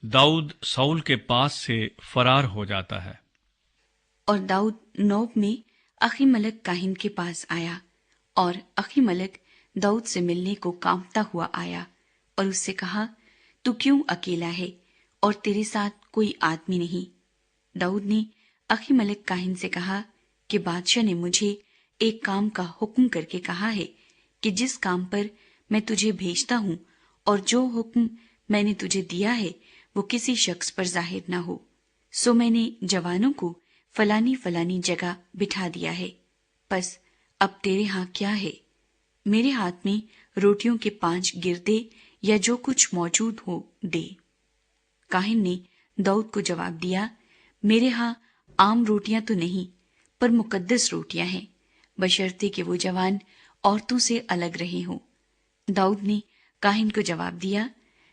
Dawood Saul के पास से फरार हो जाता है। और दाऊद नोब में अहीमलक काहिन के पास आया, और अहीमलक दाऊद से मिलने को कांपता हुआ आया और उससे कहा, तू क्यों अकेला है और तेरे साथ कोई आदमी नहीं? दाऊद ने अहीमलक काहिन से कहा कि बादशाह ने मुझे एक काम का हुक्म करके कहा है कि जिस काम पर मैं तुझे भेजता हूँ और जो हुक्म मैंने तुझे दिया है वो किसी शख्स पर जाहिर न हो। सो मैंने जवानों को फलानी फलानी जगह बिठा दिया है। बस अब तेरे यहाँ क्या है? मेरे हाथ में रोटियों के 5 गिरदे या जो कुछ मौजूद हो दे। काहिन ने दाऊद को जवाब दिया, मेरे यहाँ आम रोटियां तो नहीं, पर मुकद्दस रोटियां हैं, बशर्ते कि वो जवान औरतों से अलग रहे हों। दाऊद ने काहिन को जवाब दिया,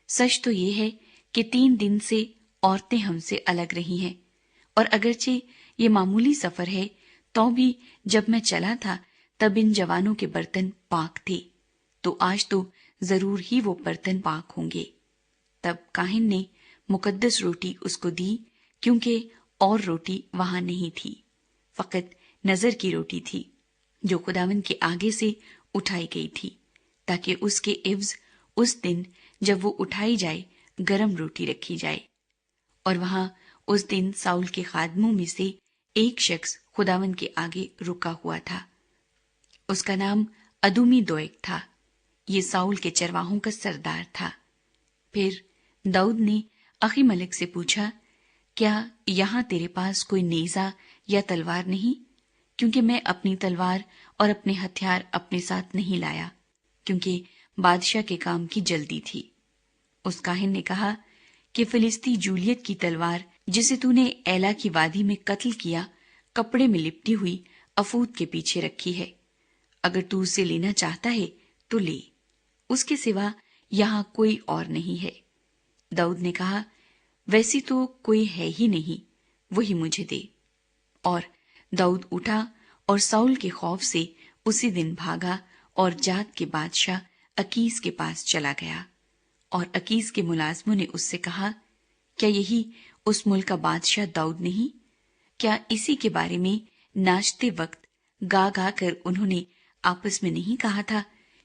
सच तो ये है कि 3 दिन से औरतें हमसे अलग रही हैं, और अगरचे ये मामूली सफर है तो भी जब मैं चला था तब इन जवानों के बर्तन पाक थे, तो आज तो जरूर ही वो बर्तन पाक होंगे। तब काहिन ने मुकद्दस रोटी उसको दी, क्योंकि और रोटी वहां नहीं थी, फकत नजर की रोटी थी जो खुदावंद के आगे से उठाई गई थी, ताकि उसके इव्ज उस दिन जब वो उठाई जाए गरम रोटी रखी जाए। और वहां उस दिन साउल के खादमों में से एक शख्स खुदावंद के आगे रुका हुआ था। उसका नाम अदुमी दोएक था। ये साउल के चरवाहों का सरदार था। फिर दाऊद ने अहीमलक से पूछा, क्या यहाँ तेरे पास कोई नेजा या तलवार नहीं? क्योंकि मैं अपनी तलवार और अपने हथियार अपने साथ नहीं लाया, क्योंकि बादशाह के काम की जल्दी थी। उस काहिन ने कहा कि फिलिस्ती जूलियत की तलवार जिसे तूने एला की वादी में कत्ल किया, कपड़े में लिपटी हुई अफूद के पीछे रखी है। अगर तू उसे लेना चाहता है तो ले, उसके सिवा यहाँ कोई और नहीं है। दाऊद ने कहा, वैसी तो कोई है ही नहीं, वही मुझे दे। और दाऊद उठा और साउल के खौफ से उसी दिन भागा और जात के बादशाह अकीस के पास चला गया। और अकीस के मुलाजमों ने उससे कहा, क्या यही उस मुल्क का बादशाह दाऊद नहीं? क्या इसी के बारे में नाचते वक्त गा गा कर उन्होंने आपस में नहीं कहा था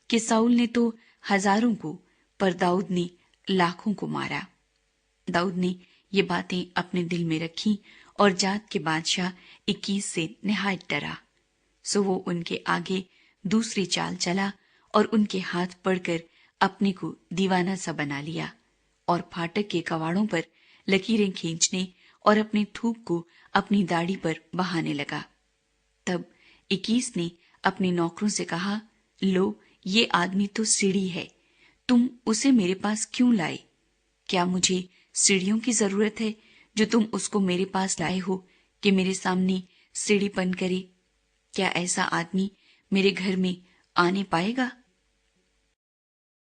कि साउल ने तो हजारों को पर दाऊद ने लाखों को मारा? दाऊद ने ये बातें अपने दिल में रखी और जात के बादशाह अकीस से निहायत डरा। सो वो उनके आगे दूसरी चाल चला और उनके हाथ पड़कर अपने को दीवाना सा बना लिया और फाटक के कवाड़ों पर लकीरें खींचने और अपने थूक को अपनी दाढ़ी पर बहाने लगा। तब अकीस ने अपने नौकरों से कहा, लो, ये आदमी तो सीढ़ी है, तुम उसे मेरे पास क्यों लाए? क्या मुझे सीढ़ियों की जरूरत है जो तुम उसको मेरे पास लाए हो कि मेरे सामने सीढ़ीपन करे? क्या ऐसा आदमी मेरे घर में आने पाएगा?